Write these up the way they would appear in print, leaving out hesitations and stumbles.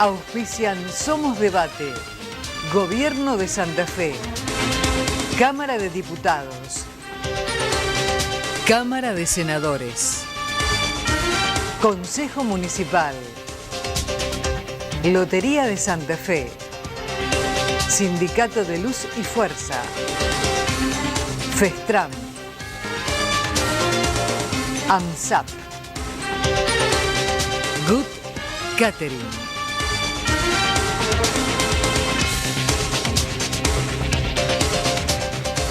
Auspician Somos Debate, Gobierno de Santa Fe, Cámara de Diputados, Cámara de Senadores, Consejo Municipal, Lotería de Santa Fe, Sindicato de Luz y Fuerza, Festram, AMSAP, Good Catering.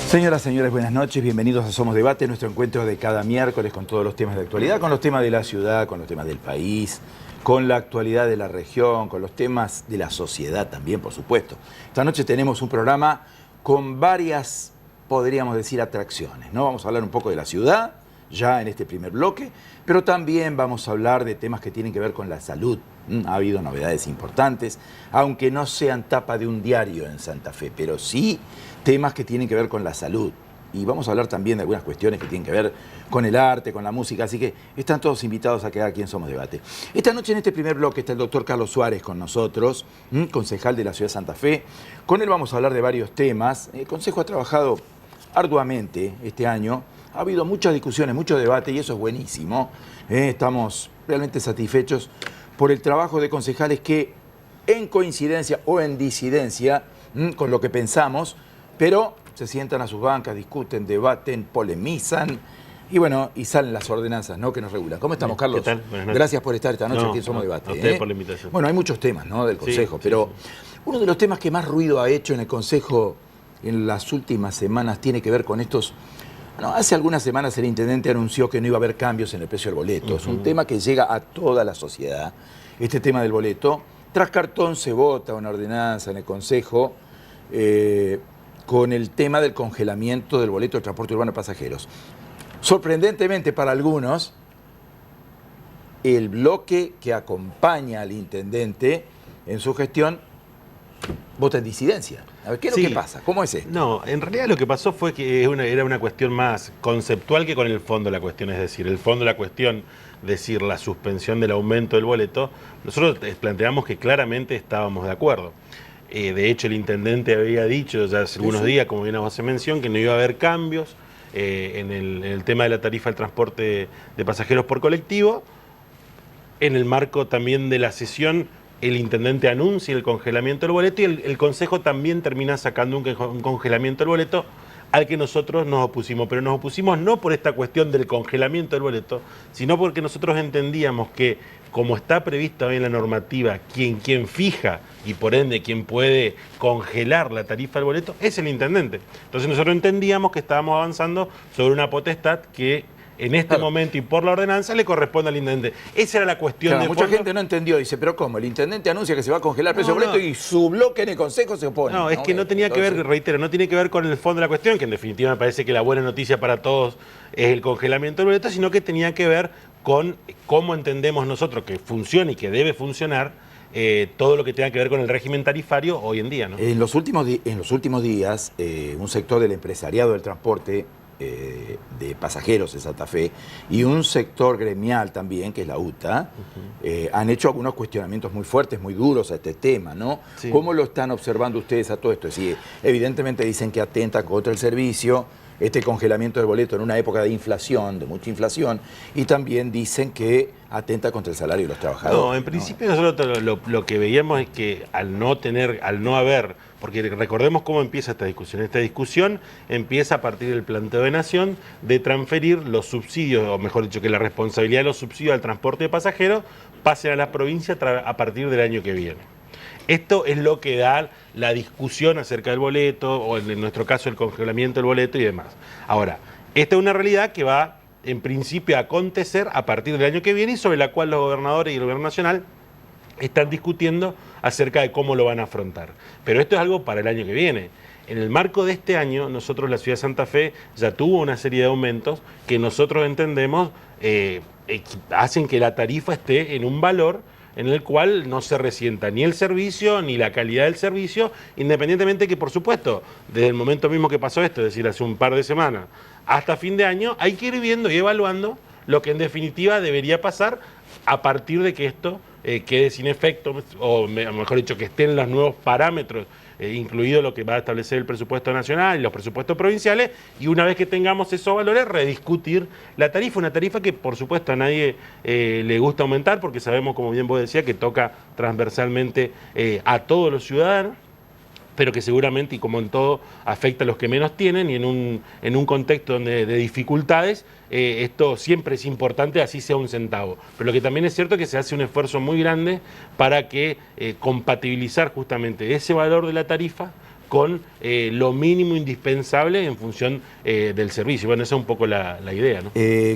Señoras, señores, buenas noches, bienvenidos a Somos Debate, nuestro encuentro de cada miércoles con todos los temas de actualidad, con los temas de la ciudad, con los temas del país, con la actualidad de la región, con los temas de la sociedad también, por supuesto. Esta noche tenemos un programa con varias, podríamos decir, atracciones, ¿no? Vamos a hablar un poco de la ciudad, ya en este primer bloque, pero también vamos a hablar de temas que tienen que ver con la salud. Ha habido novedades importantes, aunque no sean tapa de un diario en Santa Fe, pero sí temas que tienen que ver con la salud. Y vamos a hablar también de algunas cuestiones que tienen que ver con el arte, con la música, así que están todos invitados a quedar aquí en Somos Debate. Esta noche en este primer bloque está el doctor Carlos Suárez con nosotros, concejal de la ciudad de Santa Fe. Con él vamos a hablar de varios temas. El Consejo ha trabajado arduamente este año. Ha habido muchas discusiones, mucho debate y eso es buenísimo. Estamos realmente satisfechos por el trabajo de concejales que en coincidencia o en disidencia con lo que pensamos, pero se sientan a sus bancas, discuten, debaten, polemizan y bueno, y salen las ordenanzas, ¿no?, que nos regulan. ¿Cómo estamos, Carlos? ¿Qué tal? Buenas noches. Gracias por estar esta noche aquí en Somos Debate. A usted por la invitación. Bueno, hay muchos temas, ¿no?, del Consejo, sí, pero uno de los temas que más ruido ha hecho en el Consejo en las últimas semanas tiene que ver con estos. Bueno, hace algunas semanas el intendente anunció que no iba a haber cambios en el precio del boleto. Es un tema que llega a toda la sociedad, este tema del boleto. Tras cartón se vota una ordenanza en el Consejo con el tema del congelamiento del boleto de transporte urbano de pasajeros. Sorprendentemente para algunos, el bloque que acompaña al intendente en su gestión vota en disidencia. A ver, ¿qué es lo que pasa? ¿Cómo es esto? No, en realidad lo que pasó fue que era una cuestión más conceptual que con el fondo de la cuestión. Es decir, el fondo de la cuestión, decir la suspensión del aumento del boleto, nosotros planteamos que claramente estábamos de acuerdo. De hecho, el intendente había dicho ya hace algunos días, como bien hace mención, que no iba a haber cambios en el tema de la tarifa del transporte de pasajeros por colectivo. En el marco también de la sesión, el intendente anuncia el congelamiento del boleto y el Consejo también termina sacando un congelamiento del boleto al que nosotros nos opusimos. Pero nos opusimos no por esta cuestión del congelamiento del boleto, sino porque nosotros entendíamos que, como está previsto en la normativa, quien fija y por ende quien puede congelar la tarifa del boleto es el intendente. Entonces nosotros entendíamos que estábamos avanzando sobre una potestad que en este momento y por la ordenanza le corresponde al intendente. Esa era la cuestión de mucha fondo. gente no entendió, dice, pero ¿cómo? El intendente anuncia que se va a congelar el precio del boleto y su bloque en el Consejo se opone. No, es que no tenía que ver, reitero, no tiene que ver con el fondo de la cuestión, que en definitiva me parece que la buena noticia para todos es el congelamiento del boleto, sino que tenía que ver con cómo entendemos nosotros que funciona y que debe funcionar todo lo que tenga que ver con el régimen tarifario hoy en día, ¿no? En los últimos días, un sector del empresariado del transporte de pasajeros en Santa Fe y un sector gremial también, que es la UTA, han hecho algunos cuestionamientos muy fuertes, muy duros a este tema, ¿no? Sí. ¿Cómo lo están observando ustedes a todo esto? Es decir, evidentemente dicen que atenta contra el servicio, este congelamiento del boleto en una época de inflación, de mucha inflación, y también dicen que atenta contra el salario de los trabajadores. No, en principio nosotros lo que veíamos es que al no haber, porque recordemos cómo empieza esta discusión. Esta discusión empieza a partir del planteo de Nación de transferir los subsidios, o mejor dicho, que la responsabilidad de los subsidios al transporte de pasajeros pasen a la provincia a partir del año que viene. Esto es lo que da la discusión acerca del boleto, o en nuestro caso el congelamiento del boleto y demás. Ahora, esta es una realidad que va en principio a acontecer a partir del año que viene y sobre la cual los gobernadores y el gobierno nacional están discutiendo acerca de cómo lo van a afrontar. Pero esto es algo para el año que viene. En el marco de este año, nosotros, la ciudad de Santa Fe, ya tuvo una serie de aumentos que nosotros entendemos hacen que la tarifa esté en un valor en el cual no se resienta ni el servicio ni la calidad del servicio, independientemente que, por supuesto, desde el momento mismo que pasó esto, es decir, hace un par de semanas, hasta fin de año, hay que ir viendo y evaluando lo que en definitiva debería pasar a partir de que esto quede sin efecto, o mejor dicho, que estén los nuevos parámetros, incluido lo que va a establecer el presupuesto nacional y los presupuestos provinciales, y una vez que tengamos esos valores, rediscutir la tarifa, una tarifa que por supuesto a nadie le gusta aumentar, porque sabemos, como bien vos decías, que toca transversalmente a todos los ciudadanos, pero que seguramente, y como en todo, afecta a los que menos tienen, y en un contexto de dificultades, esto siempre es importante, así sea un centavo. Pero lo que también es cierto es que se hace un esfuerzo muy grande para que compatibilizar justamente ese valor de la tarifa con lo mínimo indispensable en función del servicio. Bueno, esa es un poco la idea, ¿no?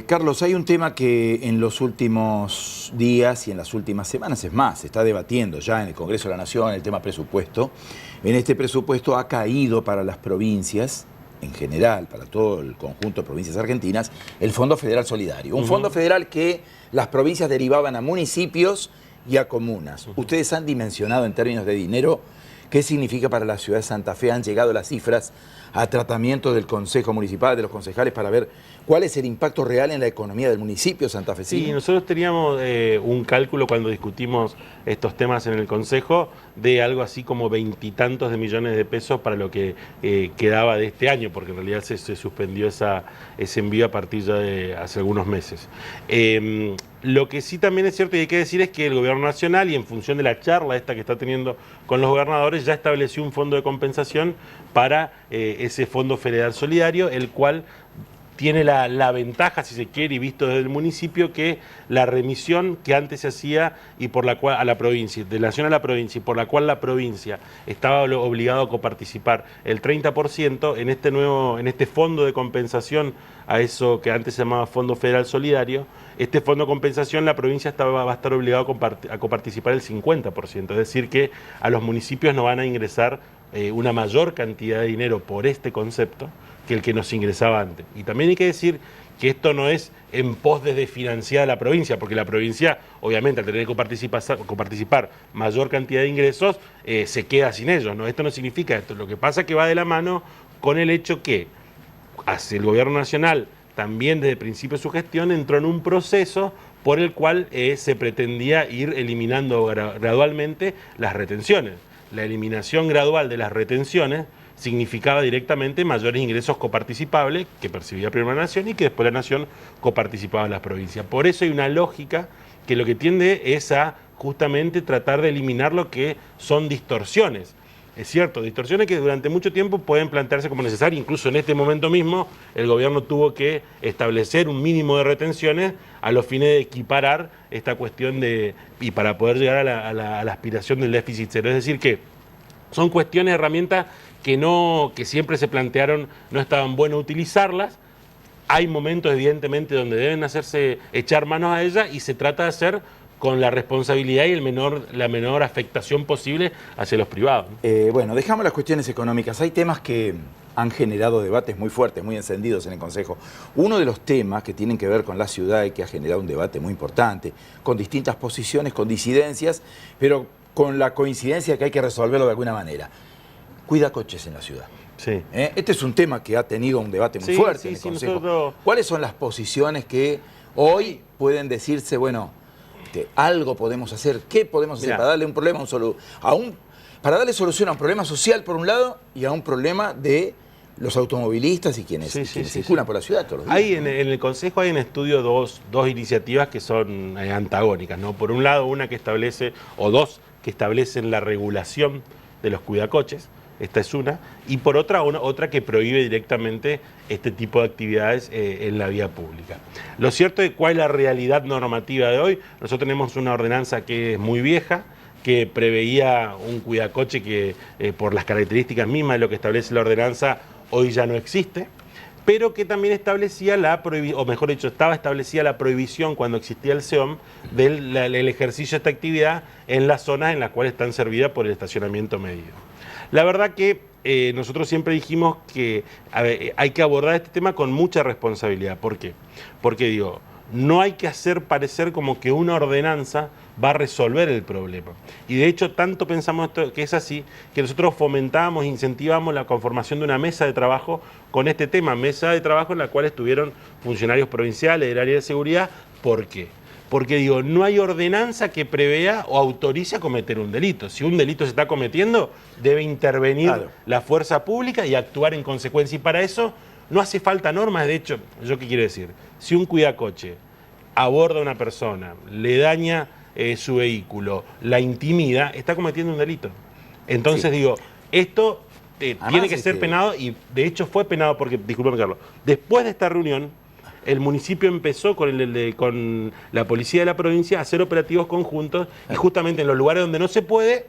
Carlos, hay un tema que en los últimos días y en las últimas semanas, es más, se está debatiendo ya en el Congreso de la Nación, el tema presupuesto. En este presupuesto ha caído para las provincias, en general, para todo el conjunto de provincias argentinas, el Fondo Federal Solidario. Un fondo federal que las provincias derivaban a municipios y a comunas. Ustedes han dimensionado en términos de dinero qué significa para la ciudad de Santa Fe. Han llegado las cifras a tratamiento del Consejo Municipal, de los concejales, para ver cuál es el impacto real en la economía del municipio santafesino. Sí, nosotros teníamos un cálculo cuando discutimos estos temas en el Consejo de algo así como 20 y tantos de millones de pesos para lo que quedaba de este año, porque en realidad se suspendió ese envío a partir ya de hace algunos meses. Lo que sí también es cierto y hay que decir es que el Gobierno Nacional, y en función de la charla esta que está teniendo con los gobernadores, ya estableció un fondo de compensación para ese Fondo Federal Solidario, el cual tiene la ventaja, si se quiere, y visto desde el municipio, que la remisión que antes se hacía y por la cual a la provincia, de la nación a la provincia, y por la cual la provincia estaba obligado a coparticipar el 30%, en este fondo de compensación a eso que antes se llamaba Fondo Federal Solidario, este fondo de compensación la provincia va a estar obligado a coparticipar el 50%, es decir que a los municipios no van a ingresar una mayor cantidad de dinero por este concepto que el que nos ingresaba antes. Y también hay que decir que esto no es en pos de desfinanciar a la provincia, porque la provincia, obviamente, al tener que coparticipar mayor cantidad de ingresos, se queda sin ellos, ¿no? Esto no significa esto. Lo que pasa es que va de la mano con el hecho que hacia el Gobierno Nacional, también desde el principio de su gestión, entró en un proceso por el cual se pretendía ir eliminando gradualmente las retenciones. La eliminación gradual de las retenciones significaba directamente mayores ingresos coparticipables que percibía primero la Nación y que después la Nación coparticipaba en las provincias. Por eso hay una lógica que lo que tiende es a justamente tratar de eliminar lo que son distorsiones. Es cierto, distorsiones que durante mucho tiempo pueden plantearse como necesarias, incluso en este momento mismo el gobierno tuvo que establecer un mínimo de retenciones a los fines de equiparar esta cuestión y para poder llegar a la aspiración del déficit cero. Es decir que son cuestiones, herramientas que siempre se plantearon, no estaban bueno utilizarlas. Hay momentos evidentemente donde deben echar manos a ellas y se trata de hacer con la responsabilidad y la menor afectación posible hacia los privados. Bueno, dejamos las cuestiones económicas. Hay temas que han generado debates muy fuertes, muy encendidos en el Consejo. Uno de los temas que tienen que ver con la ciudad y que ha generado un debate muy importante, con distintas posiciones, con disidencias, pero con la coincidencia que hay que resolverlo de alguna manera. Cuida coches en la ciudad. Sí. Este es un tema que ha tenido un debate muy fuerte en el Consejo. ¿Cuáles son las posiciones que hoy pueden decirse, bueno, algo podemos hacer? ¿Qué podemos hacer para darle un problema para darle solución a un problema social por un lado y a un problema de los automovilistas y quienes circulan por la ciudad todos los días? En el Consejo hay en estudio dos iniciativas que son antagónicas, ¿no? Por un lado, una que establece, o dos que establecen la regulación de los cuidacoches. Esta es una, y por otra que prohíbe directamente este tipo de actividades en la vía pública. Lo cierto es cuál es la realidad normativa de hoy. Nosotros tenemos una ordenanza que es muy vieja, que preveía un cuidacoche que por las características mismas de lo que establece la ordenanza hoy ya no existe, pero que también establecía estaba establecida la prohibición cuando existía el SEOM del ejercicio de esta actividad en las zonas en las cuales están servidas por el estacionamiento medido. La verdad que nosotros siempre dijimos que hay que abordar este tema con mucha responsabilidad. ¿Por qué? Porque no hay que hacer parecer como que una ordenanza va a resolver el problema. Y de hecho, tanto pensamos que es así, que nosotros fomentábamos, incentivamos la conformación de una mesa de trabajo con este tema, mesa de trabajo en la cual estuvieron funcionarios provinciales del área de seguridad. ¿Por qué? porque digo, no hay ordenanza que prevea o autorice a cometer un delito. Si un delito se está cometiendo, debe intervenir la fuerza pública y actuar en consecuencia. Y para eso no hace falta normas. De hecho, ¿yo qué quiero decir? Si un cuidacoche aborda a una persona, le daña su vehículo, la intimida, está cometiendo un delito. Entonces digo, esto tiene que ser penado, y de hecho fue penado porque, discúlpame Carlos, después de esta reunión, el municipio empezó con la policía de la provincia a hacer operativos conjuntos y justamente en los lugares donde no se puede,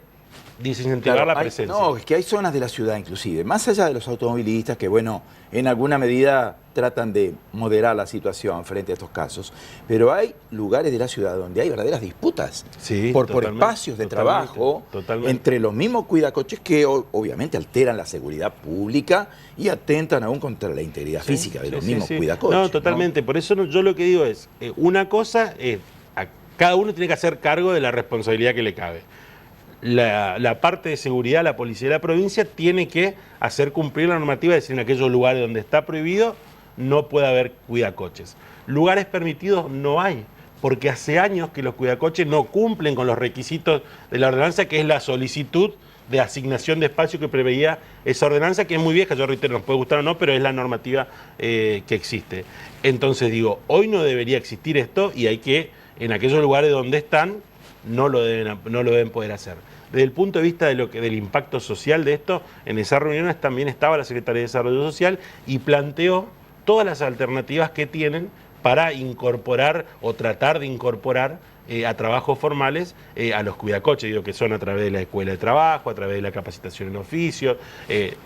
desincentivar la presencia. No, es que hay zonas de la ciudad inclusive, más allá de los automovilistas que, bueno, en alguna medida tratan de moderar la situación frente a estos casos, pero hay lugares de la ciudad donde hay verdaderas disputas por espacios de trabajo entre los mismos cuidacoches que obviamente alteran la seguridad pública y atentan aún contra la integridad física de los mismos cuidacoches. No, totalmente. ¿No? Por eso yo lo que digo es, una cosa es, cada uno tiene que hacer cargo de la responsabilidad que le cabe. La parte de seguridad, la policía de la provincia, tiene que hacer cumplir la normativa, es decir, en aquellos lugares donde está prohibido no puede haber cuidacoches. Lugares permitidos no hay, porque hace años que los cuidacoches no cumplen con los requisitos de la ordenanza, que es la solicitud de asignación de espacio que preveía esa ordenanza, que es muy vieja, yo reitero, nos puede gustar o no, pero es la normativa que existe. Entonces digo, hoy no debería existir esto y hay que, en aquellos lugares donde están, no lo deben poder hacer. Desde el punto de vista del impacto social de esto, en esas reuniones también estaba la Secretaría de Desarrollo Social y planteó todas las alternativas que tienen para incorporar o tratar de incorporar a trabajos formales a los cuidacoches, digo que son a través de la escuela de trabajo, a través de la capacitación en oficios.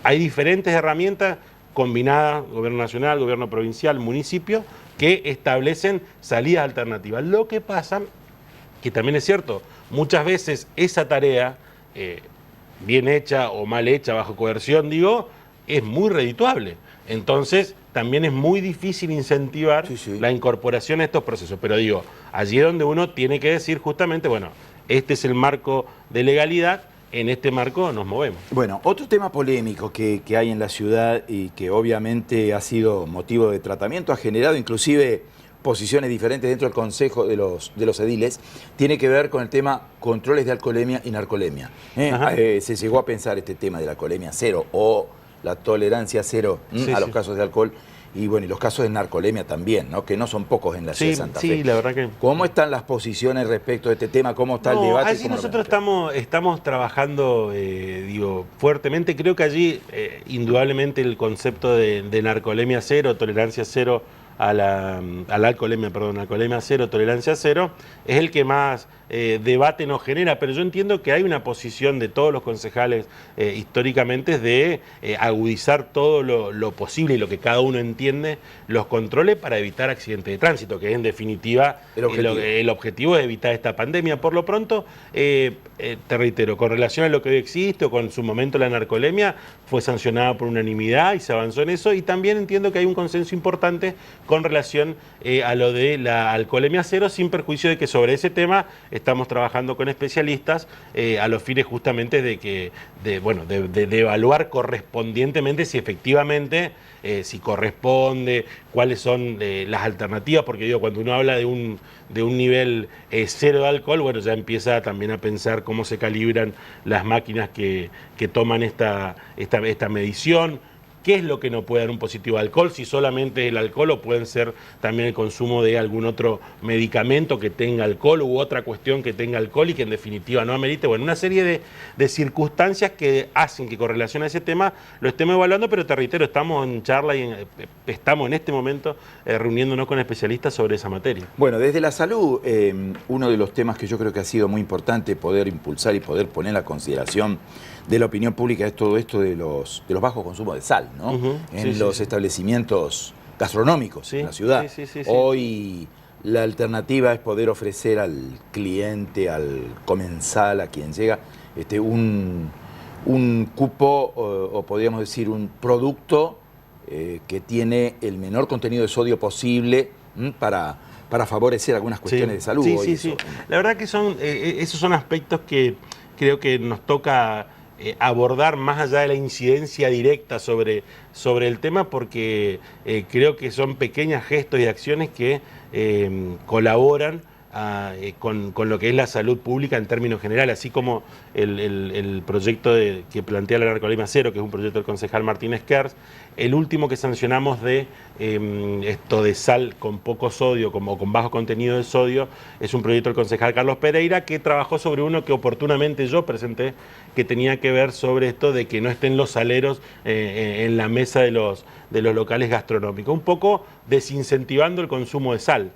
Hay diferentes herramientas combinadas, gobierno nacional, gobierno provincial, municipio, que establecen salidas alternativas. Lo que pasa, que también es cierto, muchas veces esa tarea, bien hecha o mal hecha, bajo coerción, digo, es muy redituable. Entonces, también es muy difícil incentivar la incorporación a estos procesos. Pero digo, allí es donde uno tiene que decir justamente, bueno, este es el marco de legalidad, en este marco nos movemos. Bueno, otro tema polémico que hay en la ciudad y que obviamente ha sido motivo de tratamiento, ha generado inclusive posiciones diferentes dentro del Consejo de los Ediles, tiene que ver con el tema controles de alcoholemia y narcolemia. Se llegó a pensar este tema de la alcoholemia cero o la tolerancia cero a los casos de alcohol y bueno, y los casos de narcolemia también, ¿no? Que no son pocos en la ciudad de Santa Fe. Sí, la verdad que... ¿Cómo están las posiciones respecto de este tema? ¿Cómo está el debate? Allí nosotros estamos trabajando, fuertemente. Creo que allí, indudablemente, el concepto de narcolemia cero, tolerancia cero a la alcoholemia cero, tolerancia cero, es el que más debate nos genera, pero yo entiendo que hay una posición de todos los concejales históricamente de agudizar todo lo posible y lo que cada uno entiende, los controles para evitar accidentes de tránsito, que es en definitiva el objetivo es evitar esta pandemia. Por lo pronto, te reitero, con relación a lo que hoy existe o con su momento la narcolemia, fue sancionada por unanimidad y se avanzó en eso, y también entiendo que hay un consenso importante con relación a lo de la alcoholemia cero, sin perjuicio de que sobre ese tema estamos trabajando con especialistas a los fines justamente de evaluar correspondientemente si efectivamente, si corresponde, cuáles son las alternativas, porque digo, cuando uno habla de un nivel cero de alcohol, bueno, ya empieza también a pensar cómo se calibran las máquinas que toman esta medición. ¿Qué es lo que no puede dar un positivo de alcohol? Si solamente el alcohol o pueden ser también el consumo de algún otro medicamento que tenga alcohol u otra cuestión que tenga alcohol y que en definitiva no amerite. Bueno, una serie de circunstancias que hacen que con relación a ese tema lo estemos evaluando, pero te reitero, estamos en charla y estamos en este momento reuniéndonos con especialistas sobre esa materia. Bueno, desde la salud, uno de los temas que yo creo que ha sido muy importante poder impulsar y poder poner a consideración de la opinión pública es todo esto de los bajos consumos de sal, ¿no? En los establecimientos gastronómicos en la ciudad. Hoy la alternativa es poder ofrecer al cliente, al comensal, a quien llega, un cupo o podríamos decir un producto que tiene el menor contenido de sodio posible para favorecer algunas cuestiones de salud. La verdad que esos son aspectos que creo que nos toca abordar más allá de la incidencia directa sobre el tema, porque creo que son pequeños gestos y acciones que colaboran con lo que es la salud pública en términos generales, así como el proyecto que plantea la Narcolema Cero, que es un proyecto del concejal Martínez Kers, el último que sancionamos de esto de sal con poco sodio, como con bajo contenido de sodio, es un proyecto del concejal Carlos Pereira, que trabajó sobre uno que oportunamente yo presenté, que tenía que ver sobre esto de que no estén los saleros en la mesa de los locales gastronómicos, un poco desincentivando el consumo de sal.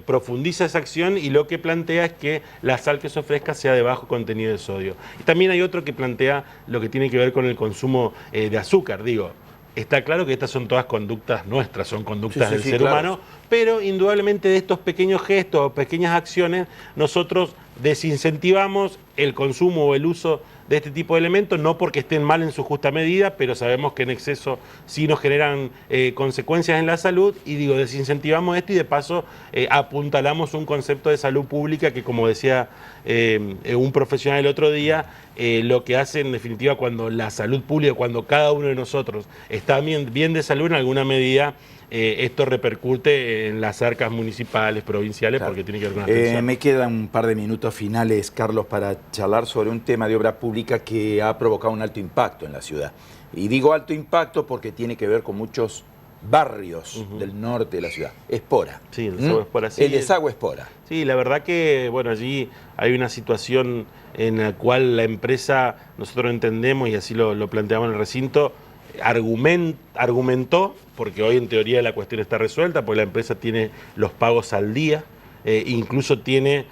Profundiza esa acción y lo que plantea es que la sal que se ofrezca sea de bajo contenido de sodio. Y también hay otro que plantea lo que tiene que ver con el consumo de azúcar. Digo, está claro que estas son todas conductas nuestras, son conductas del ser humano, pero indudablemente de estos pequeños gestos o pequeñas acciones nosotros desincentivamos el consumo o el uso de este tipo de elementos, no porque estén mal en su justa medida, pero sabemos que en exceso sí nos generan consecuencias en la salud, y digo, desincentivamos esto y de paso apuntalamos un concepto de salud pública que, como decía un profesional el otro día, lo que hace en definitiva cuando la salud pública, cuando cada uno de nosotros está bien de salud, en alguna medida esto repercute en las arcas municipales, provinciales, porque tiene que ver con la atención. Me quedan un par de minutos finales, Carlos, para charlar sobre un tema de obra pública que ha provocado un alto impacto en la ciudad. Y digo alto impacto porque tiene que ver con muchos barrios del norte de la ciudad. Espora. Sí, el desagüe Espora. Sí, el desagüe Espora. Sí, la verdad que, bueno, allí hay una situación en la cual la empresa, nosotros entendemos, y así lo planteamos en el recinto, argumentó, porque hoy en teoría la cuestión está resuelta, porque la empresa tiene los pagos al día, incluso tiene,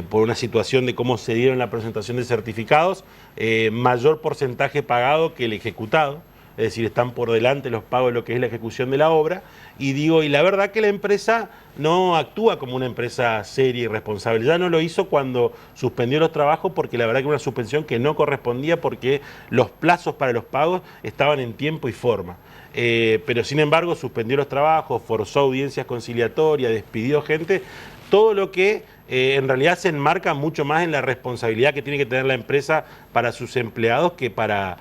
por una situación de cómo se dieron la presentación de certificados, mayor porcentaje pagado que el ejecutado. Es decir, están por delante los pagos de lo que es la ejecución de la obra, y la verdad que la empresa no actúa como una empresa seria y responsable. Ya no lo hizo cuando suspendió los trabajos, porque la verdad que una suspensión que no correspondía, porque los plazos para los pagos estaban en tiempo y forma. Pero sin embargo suspendió los trabajos, forzó audiencias conciliatorias, despidió gente, todo lo que en realidad se enmarca mucho más en la responsabilidad que tiene que tener la empresa para sus empleados que para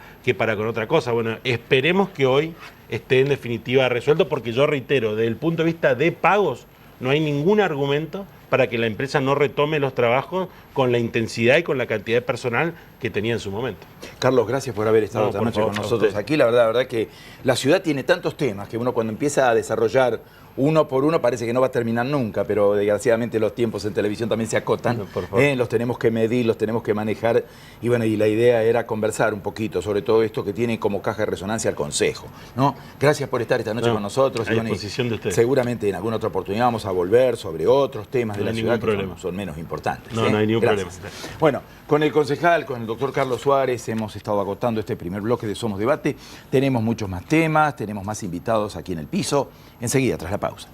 con otra cosa. Bueno, esperemos que hoy esté en definitiva resuelto, porque yo reitero, desde el punto de vista de pagos, no hay ningún argumento para que la empresa no retome los trabajos con la intensidad y con la cantidad de personal que tenía en su momento. Carlos, gracias por haber estado esta noche con nosotros aquí. La verdad que la ciudad tiene tantos temas que uno, cuando empieza a desarrollar uno por uno, parece que no va a terminar nunca, pero desgraciadamente los tiempos en televisión también se acotan. Los tenemos que medir, los tenemos que manejar, y bueno, y la idea era conversar un poquito sobre todo esto que tiene como caja de resonancia el Consejo, ¿no? Gracias por estar esta noche con nosotros. A disposición de ustedes. Seguramente en alguna otra oportunidad vamos a volver sobre otros temas de la ciudad que son menos importantes. No hay ningún problema. Bueno, con el concejal, con el doctor Carlos Suárez, hemos estado agotando este primer bloque de Somos Debate. Tenemos muchos más temas, tenemos más invitados aquí en el piso. Enseguida, tras la pausa.